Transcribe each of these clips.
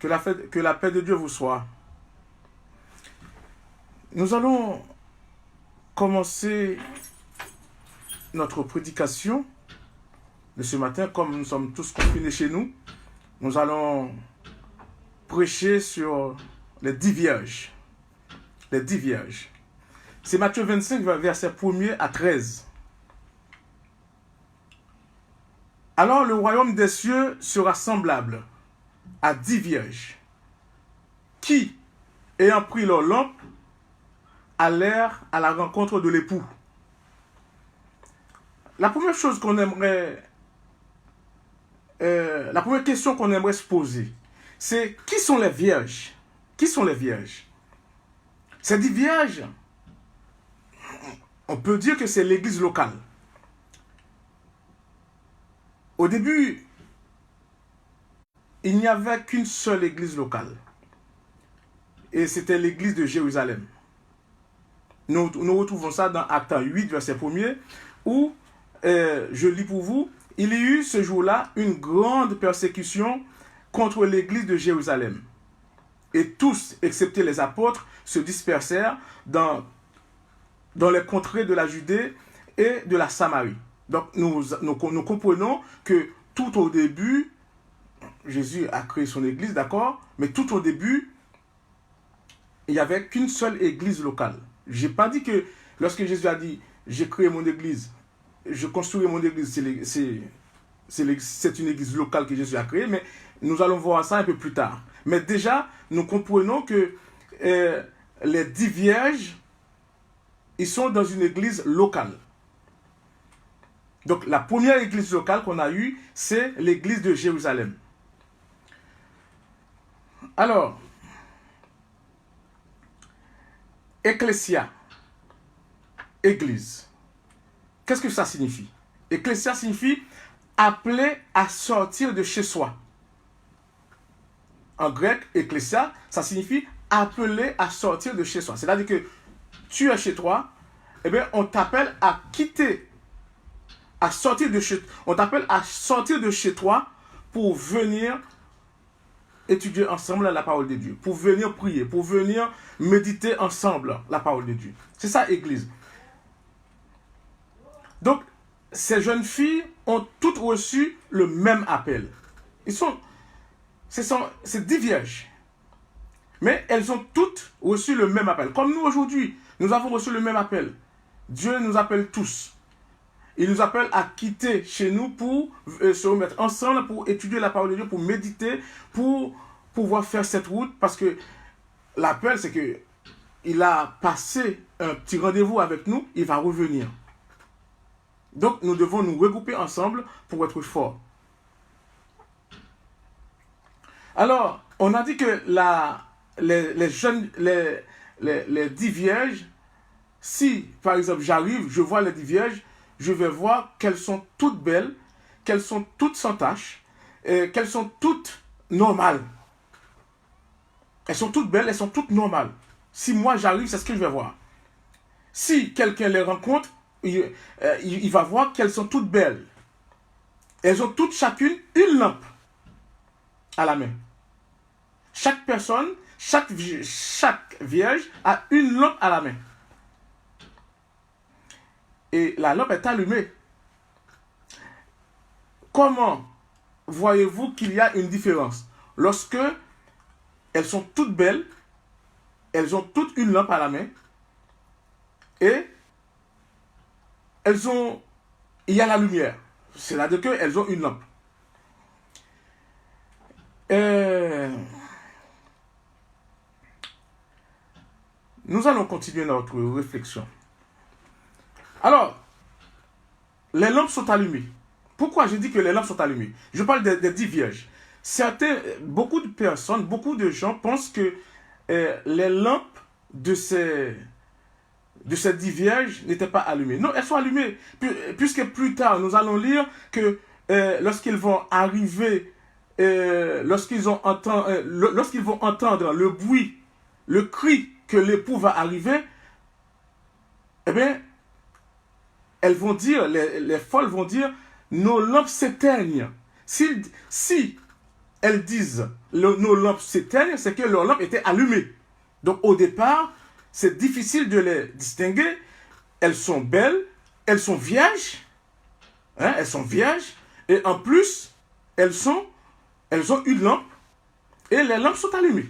Que la paix de Dieu vous soit. Nous allons commencer notre prédication de ce matin. Comme nous sommes tous confinés chez nous, nous allons prêcher sur les 10 vierges. Les 10 vierges. C'est Matthieu 25, verset 1er à 13. Alors le royaume des cieux sera semblable à 10 vierges qui, ayant pris leur lampe, allèrent à la rencontre de l'époux. La première chose qu'on aimerait, la première question qu'on aimerait se poser, c'est qui sont les vierges? Qui sont les vierges? Ces 10 vierges, on peut dire que c'est l'église locale. Au début, il n'y avait qu'une seule église locale. Et c'était l'église de Jérusalem. Nous retrouvons ça dans Actes 8, verset 1er, où, je lis pour vous, il y eut ce jour-là une grande persécution contre l'église de Jérusalem. Et tous, excepté les apôtres, se dispersèrent dans les contrées de la Judée et de la Samarie. Donc nous comprenons que tout au début, Jésus a créé son église, d'accord? Mais tout au début, il n'y avait qu'une seule église locale. Je n'ai pas dit que lorsque Jésus a dit « j'ai créé mon église, je construis mon église », c'est une église locale que Jésus a créée, mais nous allons voir ça un peu plus tard. Mais déjà, nous comprenons que les 10 vierges, ils sont dans une église locale. Donc la première église locale qu'on a eue, c'est l'église de Jérusalem. Alors, Ecclésia, église. Qu'est-ce que ça signifie? Ecclésia signifie appeler à sortir de chez soi. En grec, Ecclésia, ça signifie appeler à sortir de chez soi. C'est-à-dire que tu es chez toi, eh bien, on t'appelle à quitter, à sortir de chez toi. On t'appelle à sortir de chez toi pour venir étudier ensemble la parole de Dieu, pour venir prier, pour venir méditer ensemble la parole de Dieu. C'est ça, Église. Donc, ces jeunes filles ont toutes reçu le même appel. C'est 10 vierges. Mais elles ont toutes reçu le même appel. Comme nous aujourd'hui, nous avons reçu le même appel. Dieu nous appelle tous. Il nous appelle à quitter chez nous pour se remettre ensemble, pour étudier la parole de Dieu, pour méditer, pour pouvoir faire cette route. Parce que l'appel, c'est que il a passé un petit rendez-vous avec nous, il va revenir. Donc, nous devons nous regrouper ensemble pour être forts. Alors, on a dit que les 10 vierges, si, par exemple, j'arrive, je vois les 10 vierges, je vais voir qu'elles sont toutes belles, qu'elles sont toutes sans tache, qu'elles sont toutes normales. Elles sont toutes belles, elles sont toutes normales. Si moi j'arrive, c'est ce que je vais voir. Si quelqu'un les rencontre, il va voir qu'elles sont toutes belles. Elles ont toutes chacune une lampe à la main. Chaque personne, chaque vierge a une lampe à la main. Et la lampe est allumée. Comment voyez-vous qu'il y a une différence? Lorsque elles sont toutes belles, elles ont toutes une lampe à la main, et il y a la lumière. C'est-à-dire qu'elles ont une lampe. Nous allons continuer notre réflexion. Alors, les lampes sont allumées. Pourquoi je dis que les lampes sont allumées? Je parle des 10 vierges. Beaucoup de personnes, beaucoup de gens pensent que les lampes de ces 10 vierges n'étaient pas allumées. Non, elles sont allumées. Puisque plus tard, nous allons lire que lorsqu'ils vont arriver, lorsqu'ils vont entendre le bruit, le cri que l'époux va arriver, eh bien, elles vont dire, les folles vont dire, nos lampes s'éteignent. Si elles disent nos lampes s'éteignent, c'est que leurs lampes étaient allumées. Donc au départ, c'est difficile de les distinguer. Elles sont belles, elles sont vierges, hein, elles sont vierges, et en plus, elles ont une lampe, et les lampes sont allumées.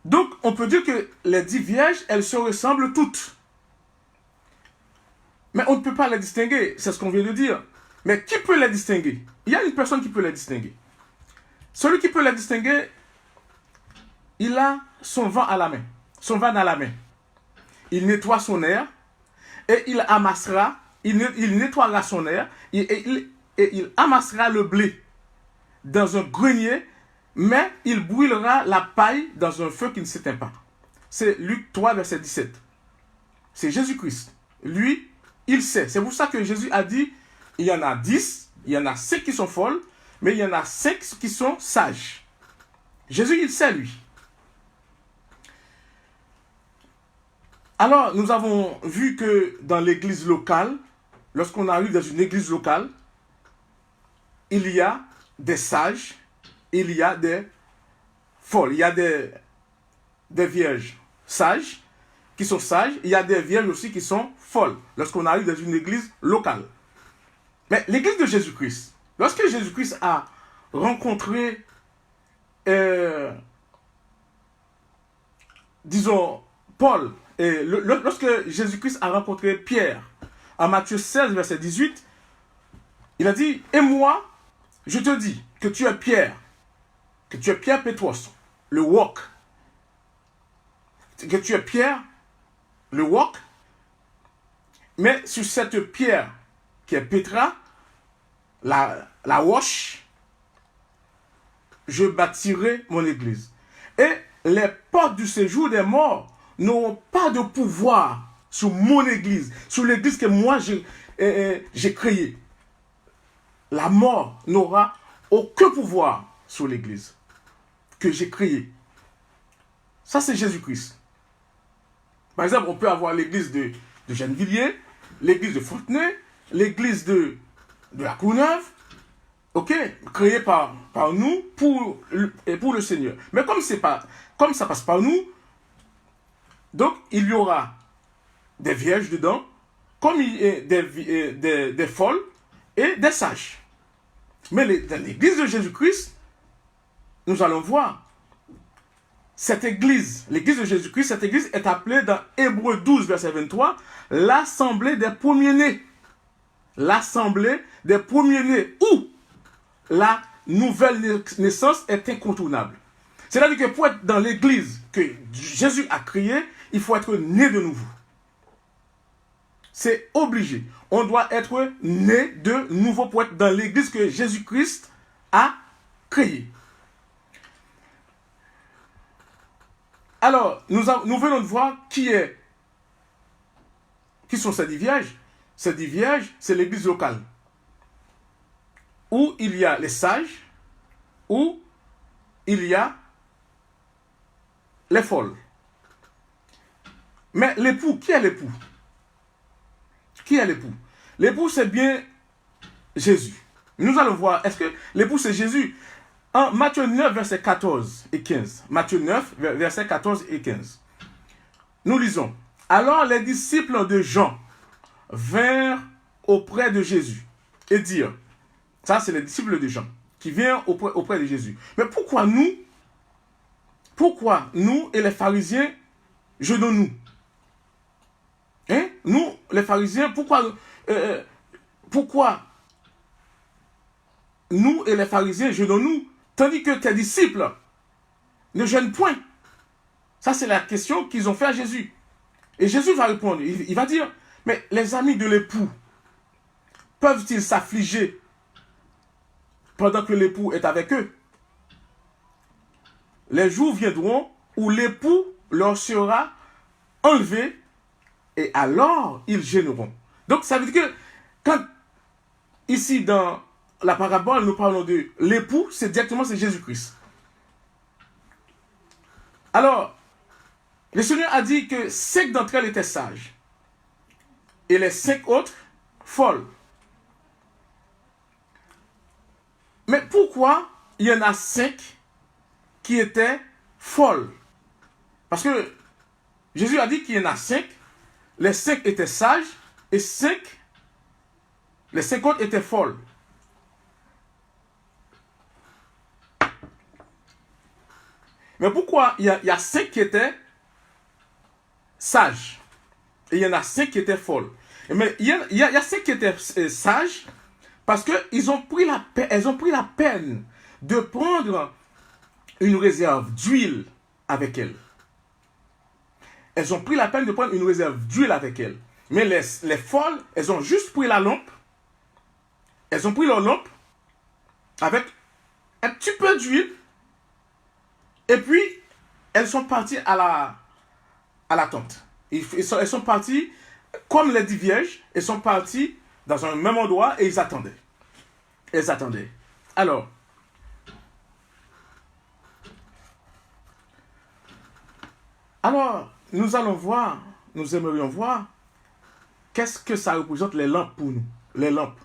Donc, on peut dire que les 10 vierges, elles se ressemblent toutes. Mais on ne peut pas les distinguer, c'est ce qu'on vient de dire. Mais qui peut les distinguer? Il y a une personne qui peut les distinguer. Celui qui peut les distinguer, il a son vent à la main, son vent dans la main. Il nettoie son air et il amassera, il nettoiera son air et il amassera le blé dans un grenier, mais il brûlera la paille dans un feu qui ne s'éteint pas. C'est Luc 3, verset 17. C'est Jésus-Christ. Lui, il sait. C'est pour ça que Jésus a dit, il y en a 10, il y en a 5 qui sont folles, mais il y en a 5 qui sont sages. Jésus, il sait, lui. Alors, nous avons vu que dans l'église locale, lorsqu'on arrive dans une église locale, il y a des sages, il y a des folles, il y a des vierges sages qui sont sages, il y a des vierges aussi qui sont folles lorsqu'on arrive dans une église locale. Mais l'église de Jésus-Christ, lorsque Jésus-Christ a rencontré, disons, Paul, et lorsque Jésus-Christ a rencontré Pierre, en Matthieu 16, verset 18, il a dit, et moi, je te dis que tu es Pierre Pétros, le roc, que tu es Pierre, le roc, mais sur cette pierre qui est Pétra, la roche, je bâtirai mon église. Et les portes du séjour des morts n'auront pas de pouvoir sur mon église, sur l'église que moi j'ai créée. La mort n'aura aucun pouvoir sur l'église que j'ai créée. Ça, c'est Jésus-Christ. Par exemple, on peut avoir l'église de Gennevilliers, l'église de Fontenay, l'église de la Courneuve, ok, créée par nous pour le Seigneur. Mais comme ça passe par nous, donc il y aura des vierges dedans, comme des folles et des sages. Mais dans l'église de Jésus-Christ, nous allons voir, cette église, l'église de Jésus-Christ, cette église est appelée dans Hébreux 12, verset 23, l'assemblée des premiers-nés. L'assemblée des premiers-nés, où la nouvelle naissance est incontournable. C'est-à-dire que pour être dans l'église que Jésus a créée, il faut être né de nouveau. C'est obligé. On doit être né de nouveau pour être dans l'église que Jésus-Christ a créée. Alors, nous venons de voir qui sont ces 10 vierges. Ces 10 vierges, c'est l'église locale. Où il y a les sages, où il y a les folles. Mais l'époux, qui est l'époux? Qui est l'époux? L'époux, c'est bien Jésus. Nous allons voir, est-ce que l'époux, c'est Jésus? En Matthieu 9, versets 14 et 15. Matthieu 9, versets 14 et 15. Nous lisons. Alors les disciples de Jean vinrent auprès de Jésus et dirent, ça c'est les disciples de Jean qui viennent auprès de Jésus. Mais pourquoi nous et les pharisiens jeûnons-nous? Hein? Nous, les pharisiens, pourquoi nous et les pharisiens jeûnons-nous, tandis que tes disciples ne jeûnent point? Ça, c'est la question qu'ils ont fait à Jésus. Et Jésus va répondre, il va dire, mais les amis de l'époux, peuvent-ils s'affliger pendant que l'époux est avec eux? Les jours viendront où l'époux leur sera enlevé et alors ils gêneront. Donc ça veut dire que quand ici dans la parabole nous parlons de l'époux, c'est Jésus-Christ. Alors, le Seigneur a dit que 5 d'entre elles étaient sages et les 5 autres folles. pourquoi il y en a 5 qui étaient folles? Parce que Jésus a dit qu'il y en a 5. Les 5 étaient sages et les 5 autres étaient folles. Mais pourquoi il y a 5 qui étaient sages et il y en a 5 qui étaient folles? Mais il y a 5 qui étaient sages parce qu'elles ont pris la peine de prendre une réserve d'huile avec elles. Elles ont pris la peine de prendre une réserve d'huile avec elles. Mais les folles, elles ont juste pris la lampe. Elles ont pris leur lampe avec un petit peu d'huile. Et puis, elles sont parties à la tente. Elles sont parties, comme les 10 vierges, elles sont parties dans un même endroit et ils attendaient. Elles attendaient. Alors, nous aimerions voir qu'est-ce que ça représente les lampes pour nous. Les lampes,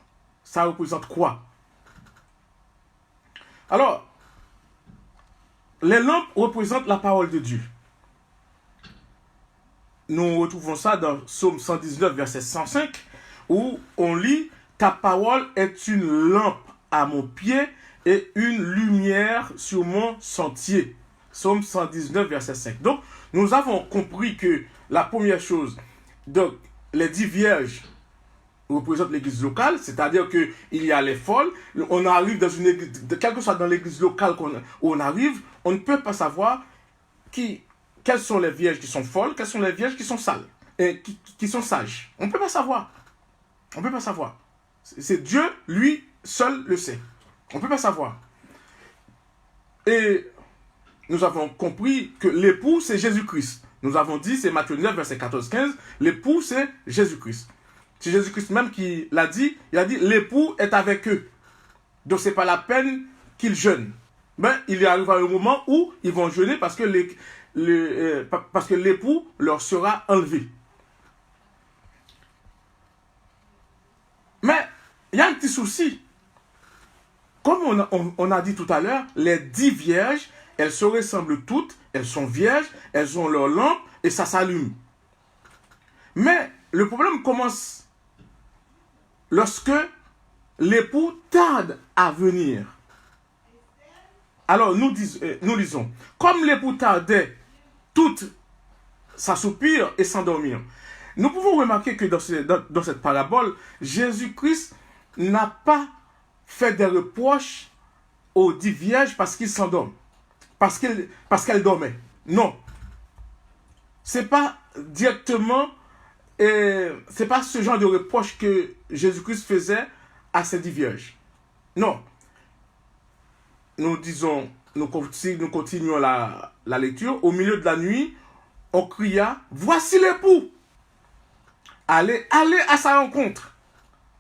ça représente quoi? Alors, les lampes représentent la parole de Dieu. Nous retrouvons ça dans Psaume 119, verset 105, où on lit « Ta parole est une lampe à mon pied et une lumière sur mon sentier. » Psaume 119, verset 5. Donc, nous avons compris que la première chose, donc, les 10 vierges représentent l'église locale, c'est-à-dire qu'il y a les folles. On arrive dans une église, quelle que soit dans l'église locale où on arrive, on ne peut pas savoir quelles sont les vierges qui sont folles, quelles sont les vierges qui sont sales, et qui sont sages. On ne peut pas savoir. On ne peut pas savoir. C'est Dieu, lui, seul le sait. On ne peut pas savoir. Et nous avons compris que l'époux, c'est Jésus-Christ. Nous avons dit, c'est Matthieu 9, verset 14-15, l'époux, c'est Jésus-Christ. C'est Jésus-Christ même qui l'a dit, il a dit, l'époux est avec eux. Donc, ce n'est pas la peine qu'ils jeûnent. Mais il arrivera un moment où ils vont jeûner parce que l'époux leur sera enlevé. Mais, il y a un petit souci. Comme on a dit tout à l'heure, les 10 vierges, elles se ressemblent toutes, elles sont vierges, elles ont leur lampe et ça s'allume. Mais le problème commence lorsque l'époux tarde à venir. Alors nous lisons, comme l'époux tardait, toutes s'assoupirent et s'endormirent. Nous pouvons remarquer que dans cette parabole, Jésus-Christ n'a pas fait des reproches aux 10 vierges parce qu'ils s'endorment. Parce qu'elle dormait. Non. C'est pas directement, c'est pas ce genre de reproche que Jésus-Christ faisait à ces 10 vierges. Non. Nous continuons la lecture. Au milieu de la nuit, on cria, voici l'époux. Allez à sa rencontre.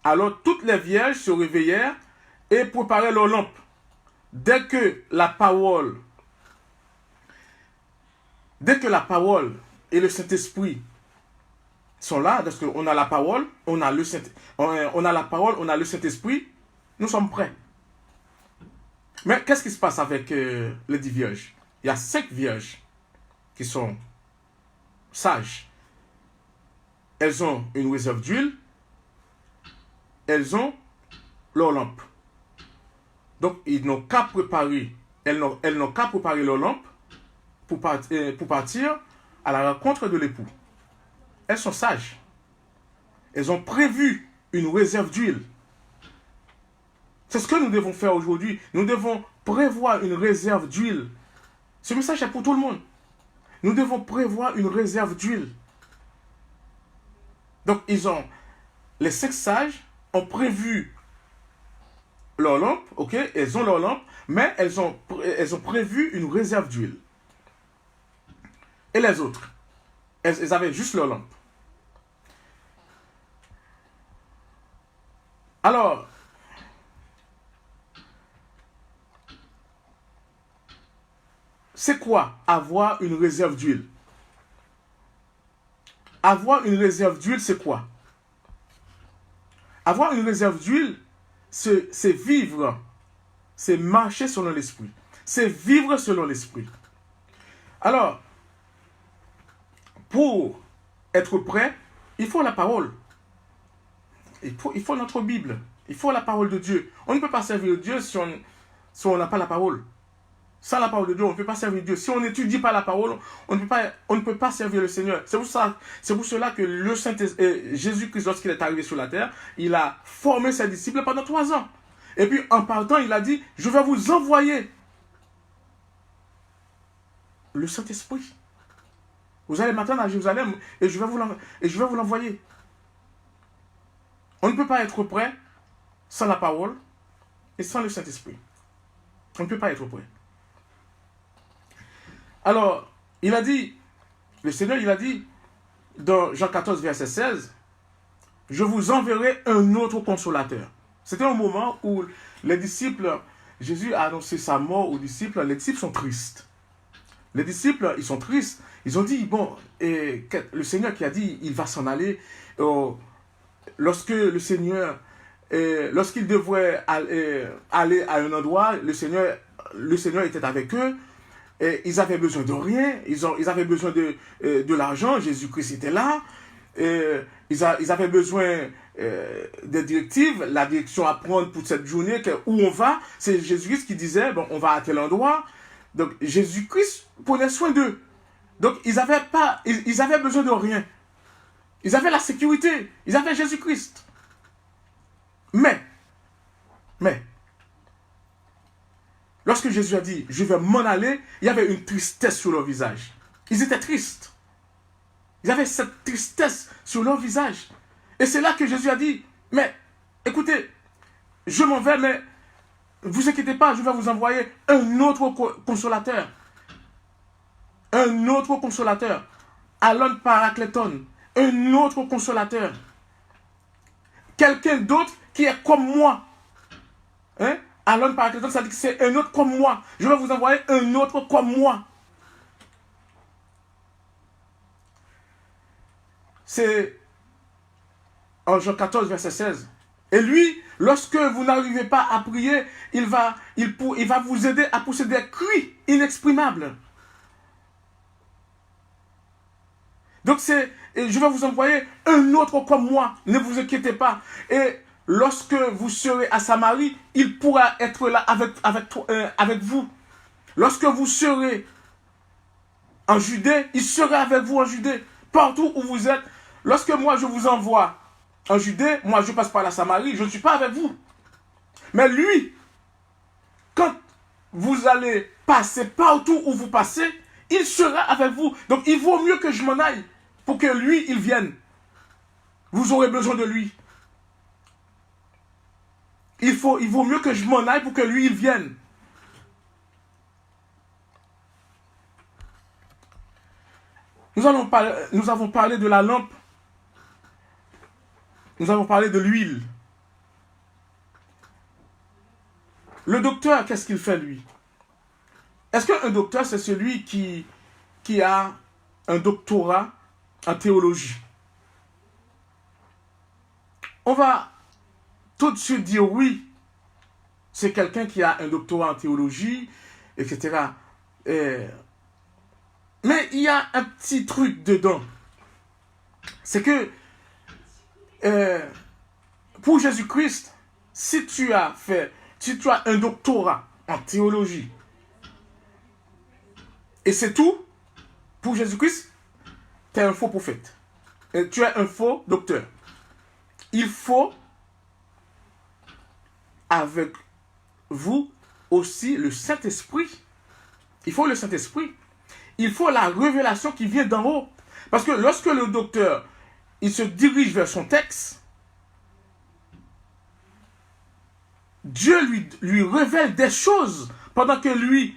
Alors toutes les vierges se réveillèrent et préparaient leurs lampes. Dès que la parole et le Saint-Esprit sont là, parce qu'on a la parole, on a le Saint-Esprit, nous sommes prêts. Mais qu'est-ce qui se passe avec les 10 vierges? Il y a 5 vierges qui sont sages. Elles ont une réserve d'huile, elles ont leur lampe. Donc, elles n'ont qu'à préparer leur lampe pour partir à la rencontre de l'époux. Elles sont sages. Elles ont prévu une réserve d'huile. C'est ce que nous devons faire aujourd'hui. Nous devons prévoir une réserve d'huile. Ce message est pour tout le monde. Nous devons prévoir une réserve d'huile. Donc, les 5 sages ont prévu leur lampe, ok, elles ont leur lampe, mais elles ont prévu une réserve d'huile. Et les autres, elles avaient juste leur lampe. Alors, c'est quoi avoir une réserve d'huile? Avoir une réserve d'huile, c'est quoi? Avoir une réserve d'huile, c'est vivre c'est marcher selon l'esprit. C'est vivre selon l'esprit. Alors, pour être prêt, il faut la parole. Il faut notre Bible. Il faut la parole de Dieu. On ne peut pas servir Dieu si on n'a pas la parole. Sans la parole de Dieu, on ne peut pas servir Dieu. Si on n'étudie pas la parole, on ne peut pas servir le Seigneur. C'est pour cela que le Jésus-Christ, lorsqu'il est arrivé sur la terre, il a formé ses disciples pendant 3 ans. Et puis, en partant, il a dit, je vais vous envoyer le Saint-Esprit. Vous allez m'attendre à Jérusalem et je vais vous l'envoyer. On ne peut pas être prêt sans la parole et sans le Saint-Esprit. On ne peut pas être prêt. Alors, le Seigneur, il a dit, dans Jean 14, verset 16, « Je vous enverrai un autre consolateur. » C'était un moment où les disciples, Jésus a annoncé sa mort aux disciples, les disciples sont tristes. Les disciples, ils sont tristes. Ils ont dit, bon, et le Seigneur qui a dit, il va s'en aller. Lorsque le Seigneur, lorsqu'il devrait aller à un endroit, le Seigneur était avec eux. Et ils avaient besoin de rien. Ils avaient besoin de l'argent. Jésus-Christ était là. Ils avaient besoin des directives, la direction à prendre pour cette journée, où on va. C'est Jésus-Christ qui disait, bon, on va à tel endroit. Donc, Jésus-Christ prenait soin d'eux. Donc, ils avaient besoin de rien. Ils avaient la sécurité. Ils avaient Jésus-Christ. Mais, lorsque Jésus a dit, je vais m'en aller, il y avait une tristesse sur leur visage. Ils étaient tristes. Ils avaient cette tristesse sur leur visage. Et c'est là que Jésus a dit, mais, écoutez, je m'en vais, mais ne vous inquiétez pas, je vais vous envoyer un autre consolateur. Un autre consolateur. Alon Parakleton. Un autre consolateur. Quelqu'un d'autre qui est comme moi. Hein? Alon Parakleton, ça dit que c'est un autre comme moi. Je vais vous envoyer un autre comme moi. C'est en Jean 14, verset 16. Et lui, lorsque vous n'arrivez pas à prier, il va vous aider à pousser des cris inexprimables. Donc je vais vous envoyer un autre comme moi. Ne vous inquiétez pas. Et lorsque vous serez à Samarie, il pourra être là avec vous. Lorsque vous serez en Judée, il sera avec vous en Judée. Partout où vous êtes. Lorsque moi je vous envoie en Judée, moi je passe par la Samarie, je ne suis pas avec vous. Mais lui, quand vous allez passer partout où vous passez, il sera avec vous. Donc il vaut mieux que je m'en aille pour que lui, il vienne. Vous aurez besoin de lui. Il vaut mieux que je m'en aille pour que lui, il vienne. Nous avons parlé de la lampe. Nous avons parlé de l'huile. Le docteur, qu'est-ce qu'il fait, lui? Est-ce qu'un docteur, c'est celui qui a un doctorat en théologie? On va tout de suite dire oui, c'est quelqu'un qui a un doctorat en théologie, etc. Mais il y a un petit truc dedans. C'est que pour Jésus-Christ, si tu as un doctorat en théologie, et c'est tout, pour Jésus-Christ, tu es un faux prophète. Et tu es un faux docteur. Il faut, avec vous, aussi le Saint-Esprit. Il faut le Saint-Esprit. Il faut la révélation qui vient d'en haut. Parce que lorsque le docteur, il se dirige vers son texte, Dieu lui révèle des choses pendant que lui,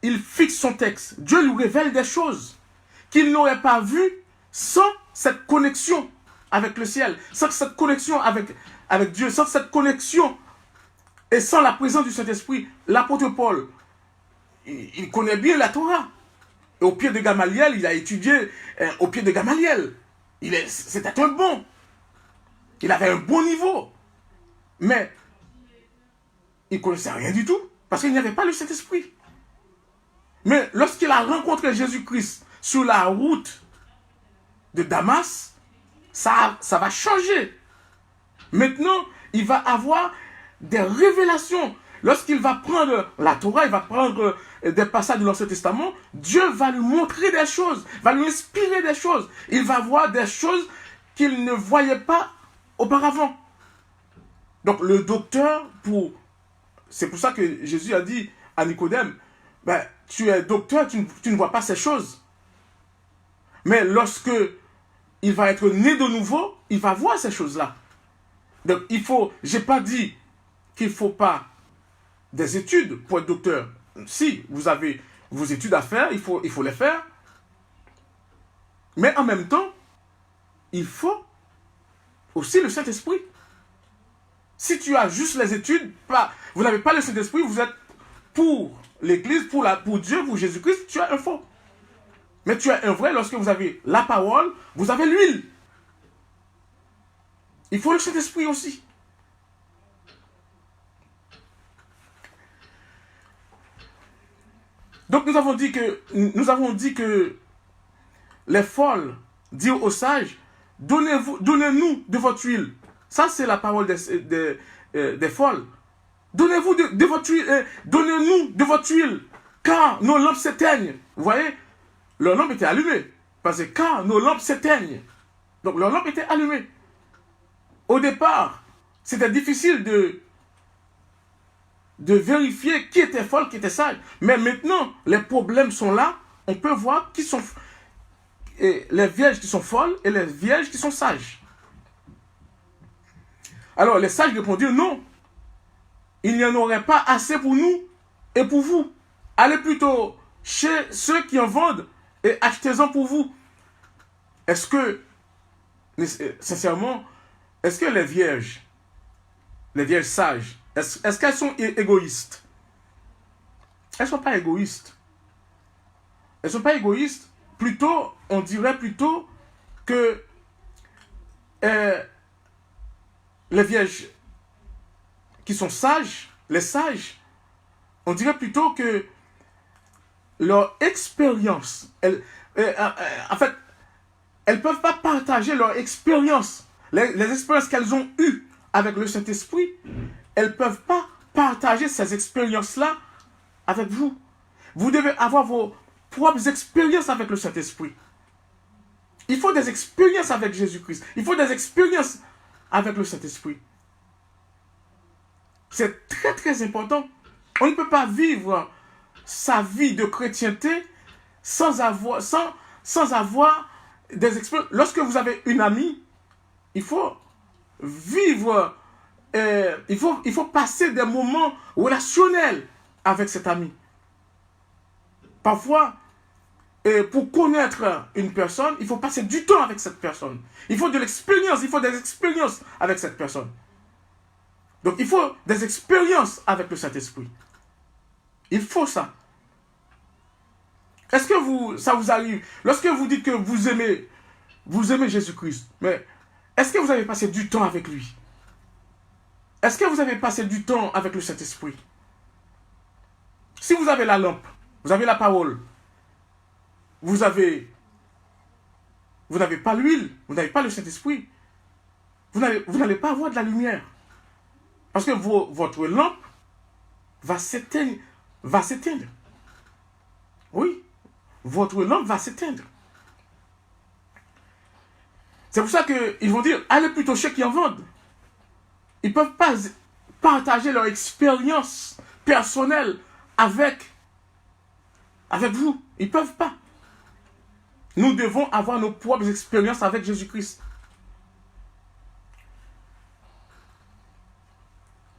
il fixe son texte. Dieu lui révèle des choses qu'il n'aurait pas vues sans cette connexion avec le ciel, sans cette connexion avec Dieu, sans cette connexion et sans la présence du Saint-Esprit. L'apôtre Paul, il connaît bien la Torah. Et au pied de Gamaliel, il a étudié au pied de Gamaliel. C'était un bon. Il avait un bon niveau. Mais il ne connaissait rien du tout, parce qu'il n'y avait pas le Saint-Esprit. Mais lorsqu'il a rencontré Jésus-Christ sur la route de Damas, ça va changer. Maintenant, il va avoir des révélations. Lorsqu'il va prendre la Torah, il va prendre des passages de l'Ancien Testament, Dieu va lui montrer des choses, va lui inspirer des choses. Il va voir des choses qu'il ne voyait pas auparavant. Donc le docteur, c'est pour ça que Jésus a dit à Nicodème, ben, tu es docteur, tu ne vois pas ces choses. Mais lorsque il va être né de nouveau, il va voir ces choses-là. Donc j'ai pas dit qu'il ne faut pas des études pour être docteur. Si vous avez vos études à faire, il faut les faire. Mais en même temps, il faut aussi le Saint-Esprit. Si tu as juste les études, vous n'avez pas le Saint-Esprit, vous êtes pour l'Église, pour Dieu, pour Jésus-Christ, tu es un faux. Mais tu es un vrai lorsque vous avez la parole, vous avez l'huile. Il faut le Saint-Esprit aussi. Donc nous avons dit que les folles dirent aux sages, donnez-nous de votre huile. Ça, c'est la parole des folles. Donnez-nous de votre huile, car nos lampes s'éteignent. Vous voyez, leurs lampes étaient allumées. Parce que car nos lampes s'éteignent. Donc leurs lampes étaient allumées. Au départ, c'était difficile de vérifier qui était folle, qui était sage. Mais maintenant, les problèmes sont là. On peut voir qui sont les vierges qui sont folles et les vierges qui sont sages. Alors, les sages répondirent non. Il n'y en aurait pas assez pour nous et pour vous. Allez plutôt chez ceux qui en vendent et achetez-en pour vous. Est-ce que, sincèrement, est-ce que les vierges sages, est-ce qu'elles sont égoïstes? Elles ne sont pas égoïstes. Elles ne sont pas égoïstes. Plutôt, on dirait plutôt que les vierges qui sont sages, les sages, on dirait plutôt que leur expérience, en fait, elles ne peuvent pas partager leur expérience, les expériences qu'elles ont eues avec le Saint-Esprit, elles ne peuvent pas partager ces expériences-là avec vous. Vous devez avoir vos propres expériences avec le Saint-Esprit. Il faut des expériences avec Jésus-Christ. Il faut des expériences avec le Saint-Esprit. C'est très très important. On ne peut pas vivre sa vie de chrétienté sans avoir des expériences. Lorsque vous avez une amie, il faut vivre, il faut passer des moments relationnels avec cette amie. Parfois, pour connaître une personne, il faut passer du temps avec cette personne. Il faut de l'expérience, il faut des expériences avec cette personne. Donc il faut des expériences avec le Saint-Esprit. Il faut ça. Est-ce que ça vous arrive, lorsque vous dites que vous aimez Jésus-Christ, mais est-ce que vous avez passé du temps avec lui? Est-ce que vous avez passé du temps avec le Saint-Esprit? Si vous avez la lampe, vous avez la parole, vous n'avez pas l'huile, vous n'avez pas le Saint-Esprit, vous n'allez pas avoir de la lumière. Parce que votre lampe va s'éteindre. Oui, votre lampe va s'éteindre. C'est pour ça qu'ils vont dire, allez plutôt chez qui en vendent. Ils ne peuvent pas partager leur expérience personnelle avec vous. Ils ne peuvent pas. Nous devons avoir nos propres expériences avec Jésus-Christ.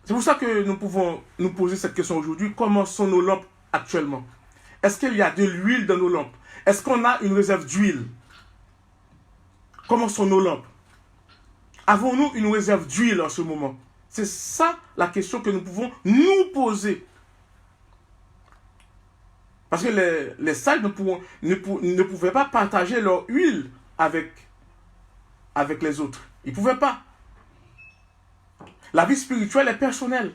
C'est pour ça que nous pouvons nous poser cette question aujourd'hui. Comment sont nos lampes actuellement? Est-ce qu'il y a de l'huile dans nos lampes? Est-ce qu'on a une réserve d'huile? Comment sont nos lampes? Avons-nous une réserve d'huile en ce moment? C'est ça la question que nous pouvons nous poser. Parce que les sages ne pouvaient pas partager leur huile avec les autres. Ils ne pouvaient pas. La vie spirituelle est personnelle.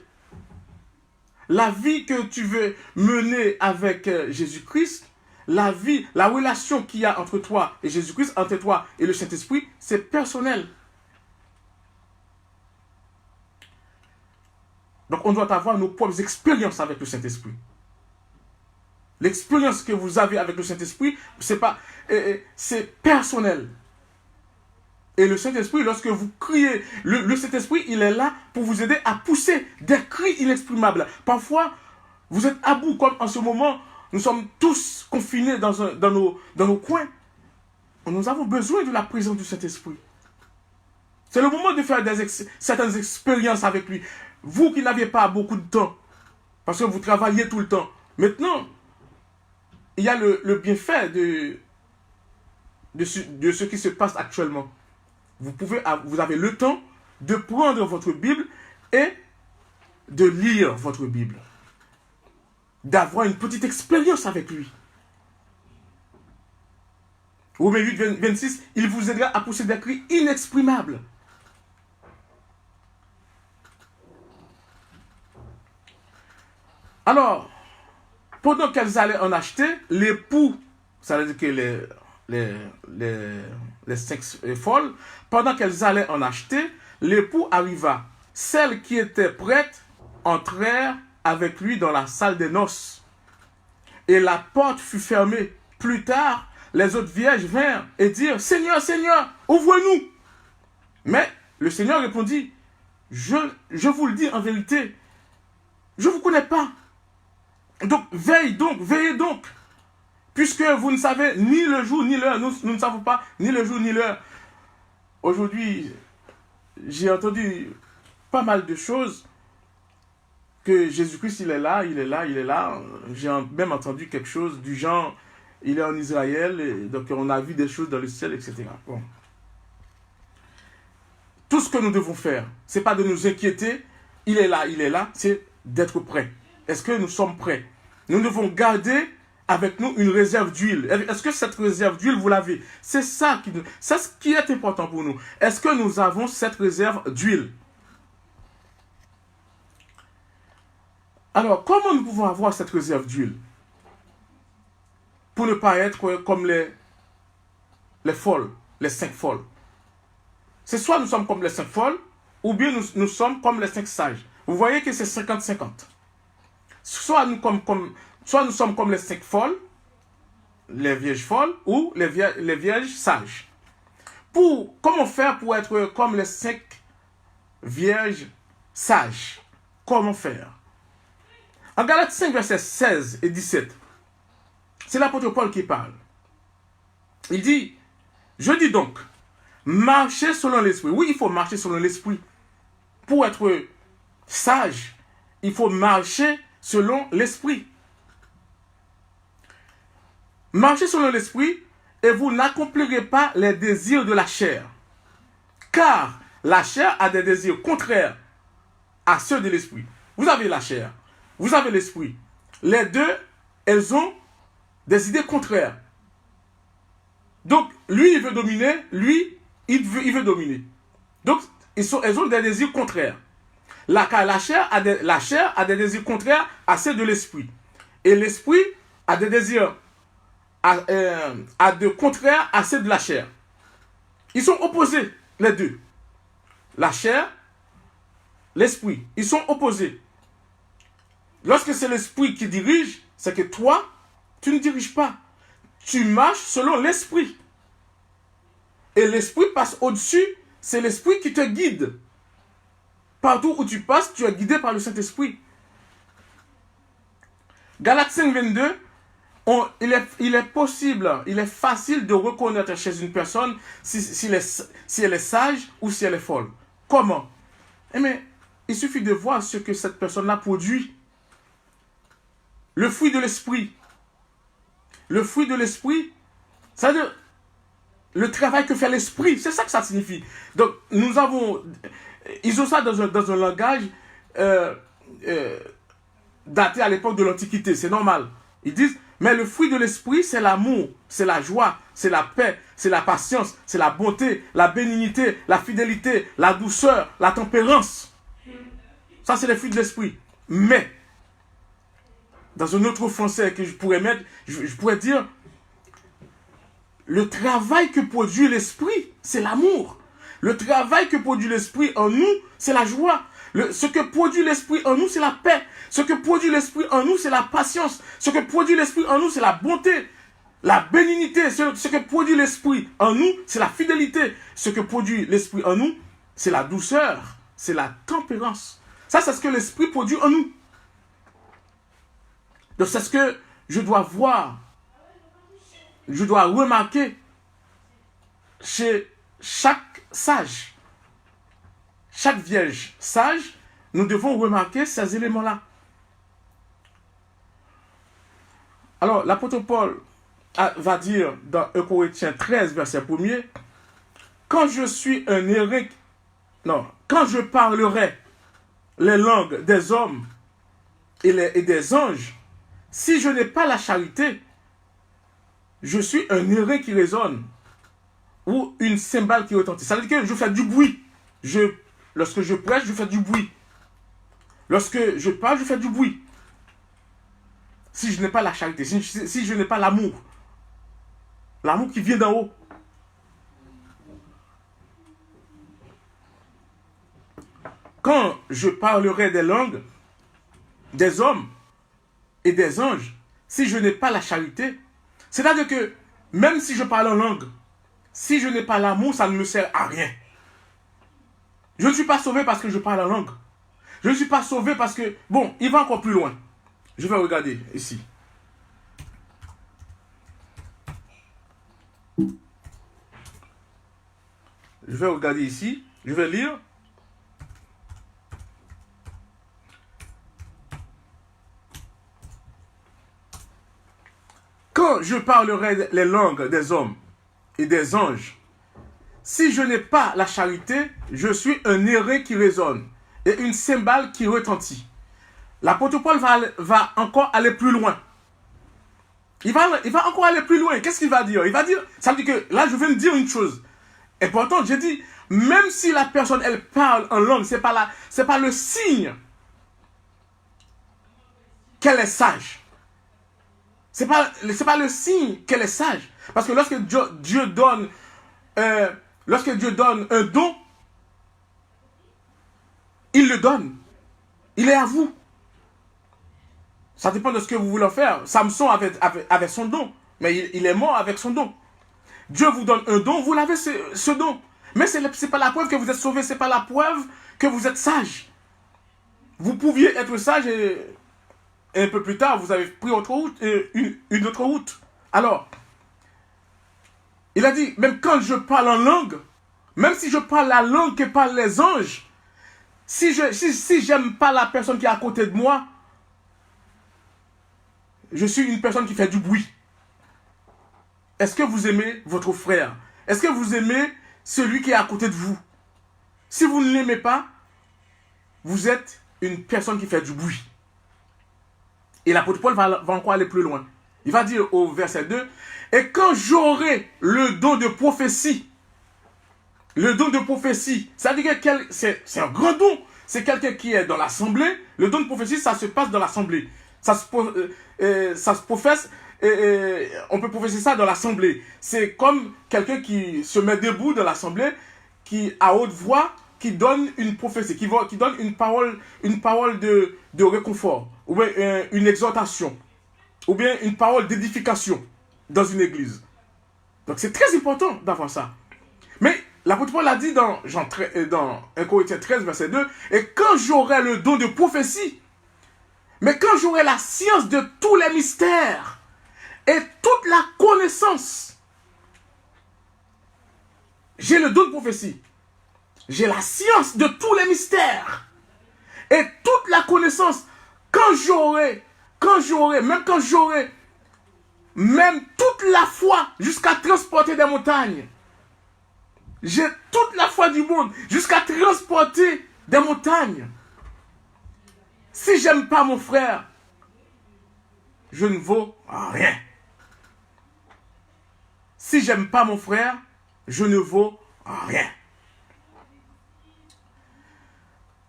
la vie que tu veux mener avec Jésus-Christ, la vie, la relation qu'il y a entre toi et Jésus-Christ, entre toi et le Saint-Esprit, c'est personnel. Donc on doit avoir nos propres expériences avec le Saint-Esprit. L'expérience que vous avez avec le Saint-Esprit, c'est personnel. Et le Saint-Esprit, lorsque vous criez, le Saint-Esprit, il est là pour vous aider à pousser des cris inexprimables. Parfois, vous êtes à bout, comme en ce moment, nous sommes tous confinés dans nos coins. Nous avons besoin de la présence du Saint-Esprit. C'est le moment de faire certaines expériences avec lui. Vous qui n'aviez pas beaucoup de temps, parce que vous travaillez tout le temps. Maintenant, il y a le bienfait de ce qui se passe actuellement. Vous avez le temps de prendre votre Bible et de lire votre Bible. D'avoir une petite expérience avec lui. Romains 8, 26, il vous aidera à pousser des cris inexprimables. Alors, pendant qu'elles allaient en acheter, l'époux, ça veut dire que les cinq folles, pendant qu'elles allaient en acheter, l'époux arriva. Celles qui étaient prêtes entrèrent avec lui dans la salle des noces. Et la porte fut fermée. Plus tard, les autres vierges vinrent et dirent, Seigneur, Seigneur, ouvre-nous. Mais le Seigneur répondit, je vous le dis en vérité, je ne vous connais pas. Donc, veillez donc, puisque vous ne savez ni le jour ni l'heure, nous ne savons pas ni le jour ni l'heure. Aujourd'hui, j'ai entendu pas mal de choses, que Jésus-Christ, il est là. J'ai même entendu quelque chose du genre, il est en Israël, et donc on a vu des choses dans le ciel, etc. Bon. Tout ce que nous devons faire, ce n'est pas de nous inquiéter, il est là, c'est d'être prêt. Est-ce que nous sommes prêts? Nous devons garder avec nous une réserve d'huile. Est-ce que cette réserve d'huile, vous l'avez? C'est ça qui est important pour nous. Est-ce que nous avons cette réserve d'huile? Alors, comment nous pouvons avoir cette réserve d'huile? Pour ne pas être comme les folles, les 5 folles. C'est soit nous sommes comme les 5 folles, ou bien nous sommes comme les 5 sages. Vous voyez que c'est 50-50. Soit nous sommes comme les 5 folles, les vierges folles, ou les vierges sages. Comment faire pour être comme les 5 vierges sages? Comment faire? En Galates 5, versets 16 et 17, c'est l'apôtre Paul qui parle. Il dit, je dis donc, marchez selon l'esprit. Oui, il faut marcher selon l'esprit. Pour être sage, il faut marcher selon l'esprit. Marchez selon l'esprit et vous n'accomplirez pas les désirs de la chair. Car la chair a des désirs contraires à ceux de l'esprit. Vous avez la chair, vous avez l'esprit. Les deux, elles ont des idées contraires. Donc, lui, il veut dominer, lui, il veut dominer. Donc, elles ont des désirs contraires. La chair a des désirs contraires à ceux de l'esprit. Et l'esprit a des désirs de contraires à ceux de la chair. Ils sont opposés, les deux. La chair, l'esprit, ils sont opposés. Lorsque c'est l'esprit qui dirige, c'est que toi, tu ne diriges pas. Tu marches selon l'esprit. Et l'esprit passe au-dessus, c'est l'esprit qui te guide. Partout où tu passes, tu es guidé par le Saint-Esprit. Galates 5, 22, il est possible, il est facile de reconnaître chez une personne si elle est sage ou si elle est folle. Comment? Eh bien, il suffit de voir ce que cette personne-là produit. Le fruit de l'esprit. Le fruit de l'esprit, c'est-à-dire le travail que fait l'esprit, c'est ça que ça signifie. Donc, ils ont ça dans un langage daté à l'époque de l'Antiquité, c'est normal. Ils disent, mais le fruit de l'esprit, c'est l'amour, c'est la joie, c'est la paix, c'est la patience, c'est la bonté, la bénignité, la fidélité, la douceur, la tempérance. Ça, c'est les fruits de l'esprit. Mais, dans un autre français que je pourrais mettre, je pourrais dire, le travail que produit l'esprit, c'est l'amour. Le travail que produit l'esprit en nous, c'est la joie. Ce que produit l'esprit en nous, c'est la paix. Ce que produit l'esprit en nous, c'est la patience. Ce que produit l'esprit en nous, c'est la bonté, la bénignité. Ce que produit l'esprit en nous, c'est la fidélité. Ce que produit l'esprit en nous, c'est la douceur, c'est la tempérance. Ça, c'est ce que l'esprit produit en nous. Donc, c'est ce que je dois voir, je dois remarquer chez chaque sage. Chaque vierge sage, nous devons remarquer ces éléments-là. Alors, l'apôtre Paul va dire dans 1 Corinthiens 13, verset 1er, quand je suis un hérétique, non, quand je parlerai les langues des hommes et des anges, si je n'ai pas la charité, je suis un hérétique qui résonne ou une cymbale qui retentit. Ça veut dire que je fais du bruit. Lorsque je prêche, je fais du bruit. Lorsque je parle, je fais du bruit. Si je n'ai pas la charité, si je n'ai pas l'amour, l'amour qui vient d'en haut. Quand je parlerai des langues des hommes et des anges, si je n'ai pas la charité, c'est-à-dire que même si je parle en langue, si je n'ai pas l'amour, ça ne me sert à rien. Je ne suis pas sauvé parce que je parle en langue. Je ne suis pas sauvé parce que... Bon, il va encore plus loin. Je vais regarder ici. Je vais regarder ici. Je vais lire. Quand je parlerai les langues des hommes et des anges, si je n'ai pas la charité, je suis un hérétique qui résonne et une cymbale qui retentit. L'apôtre Paul va encore aller plus loin. Il va encore aller plus loin. Qu'est-ce qu'il va dire? Il va dire, ça veut dire que là, je viens de dire une chose importante. J'ai dit, même si la personne, elle parle en langue, c'est pas le signe qu'elle est sage. C'est pas le signe qu'elle est sage. Parce que lorsque Dieu donne un don, il le donne. Il est à vous. Ça dépend de ce que vous voulez faire. Samson avait son don. Mais il est mort avec son don. Dieu vous donne un don, vous l'avez ce don. Mais ce n'est pas la preuve que vous êtes sauvé, ce n'est pas la preuve que vous êtes sage. Vous pouviez être sage et un peu plus tard, vous avez pris une autre route. Alors, il a dit, même quand je parle en langue, même si je parle la langue que parlent les anges, si j'aime pas la personne qui est à côté de moi, je suis une personne qui fait du bruit. Est-ce que vous aimez votre frère? Est-ce que vous aimez celui qui est à côté de vous? Si vous ne l'aimez pas, vous êtes une personne qui fait du bruit. Et l'apôtre Paul va encore aller plus loin. Il va dire au verset 2, « Et quand j'aurai le don de prophétie, ça veut dire que c'est un grand don. C'est quelqu'un qui est dans l'assemblée. Le don de prophétie, ça se passe dans l'assemblée. Ça se professe, on peut professer ça dans l'assemblée. C'est comme quelqu'un qui se met debout dans l'assemblée, qui à haute voix, qui donne une prophétie, qui donne une parole de réconfort, ou bien une exhortation, ou bien une parole d'édification dans une église. Donc c'est très important d'avoir ça. Mais l'apôtre Paul a dit dans 1 Corinthiens 13, verset 2, « Et quand j'aurai le don de prophétie, mais quand j'aurai la science de tous les mystères et toute la connaissance, j'ai le don de prophétie, j'ai la science de tous les mystères et toute la connaissance, quand j'aurai même toute la foi jusqu'à transporter des montagnes, j'ai toute la foi du monde jusqu'à transporter des montagnes. Si j'aime pas mon frère, je ne vaux rien. Si j'aime pas mon frère, je ne vaux rien.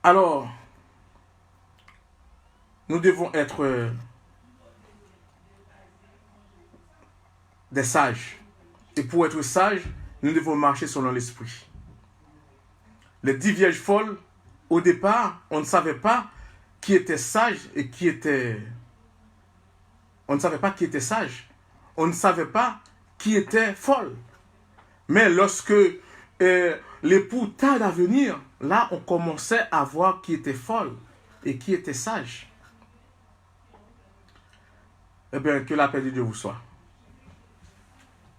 Alors, nous devons être des sages. Et pour être sages, nous devons marcher selon l'esprit. Les 10 vierges folles, au départ, on ne savait pas qui était sage et qui était... On ne savait pas qui était sage. On ne savait pas qui était folle. Mais lorsque l'époux tarde à venir, là, on commençait à voir qui était folle et qui était sage. Eh bien, que la paix de Dieu vous soit.